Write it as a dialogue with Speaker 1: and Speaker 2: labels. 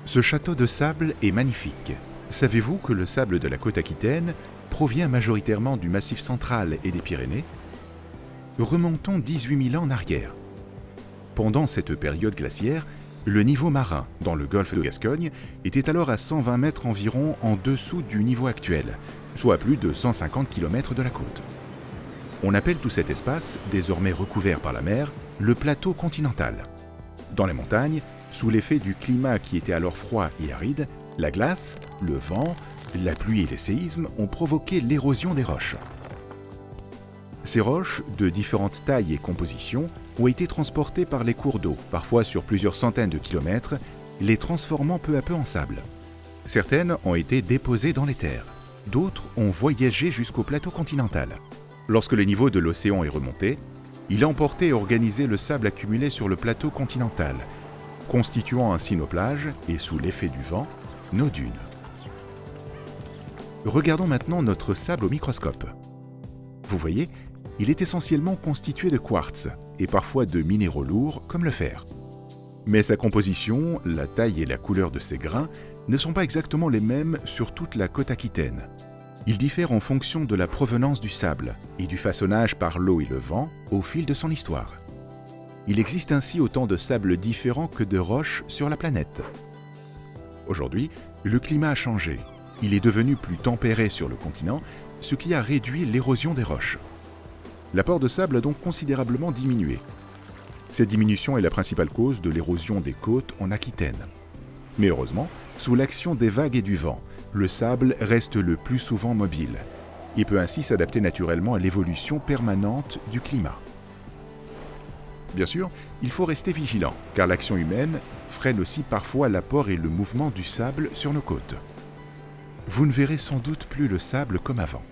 Speaker 1: Ce château de sable est magnifique. Savez-vous que le sable de la côte aquitaine provient majoritairement du Massif central et des Pyrénées? Remontons 18 000 ans en arrière. Pendant cette période glaciaire, le niveau marin dans le golfe de Gascogne était alors à 120 mètres environ en dessous du niveau actuel, soit à plus de 150 km de la côte. On appelle tout cet espace, désormais recouvert par la mer, le plateau continental. Dans les montagnes, sous l'effet du climat qui était alors froid et aride, la glace, le vent, la pluie et les séismes ont provoqué l'érosion des roches. Ces roches, de différentes tailles et compositions, ont été transportées par les cours d'eau, parfois sur plusieurs centaines de kilomètres, les transformant peu à peu en sable. Certaines ont été déposées dans les terres, d'autres ont voyagé jusqu'au plateau continental. Lorsque le niveau de l'océan est remonté, il a emporté et organisé le sable accumulé sur le plateau continental, constituant ainsi nos plages et, sous l'effet du vent, nos dunes. Regardons maintenant notre sable au microscope. Vous voyez, il est essentiellement constitué de quartz et parfois de minéraux lourds comme le fer. Mais sa composition, la taille et la couleur de ses grains ne sont pas exactement les mêmes sur toute la côte aquitaine. Il diffère en fonction de la provenance du sable et du façonnage par l'eau et le vent au fil de son histoire. Il existe ainsi autant de sables différents que de roches sur la planète. Aujourd'hui, le climat a changé. Il est devenu plus tempéré sur le continent, ce qui a réduit l'érosion des roches. L'apport de sable a donc considérablement diminué. Cette diminution est la principale cause de l'érosion des côtes en Aquitaine. Mais heureusement, sous l'action des vagues et du vent, le sable reste le plus souvent mobile. Il peut ainsi s'adapter naturellement à l'évolution permanente du climat. Bien sûr, il faut rester vigilant, car l'action humaine freine aussi parfois l'apport et le mouvement du sable sur nos côtes. Vous ne verrez sans doute plus le sable comme avant.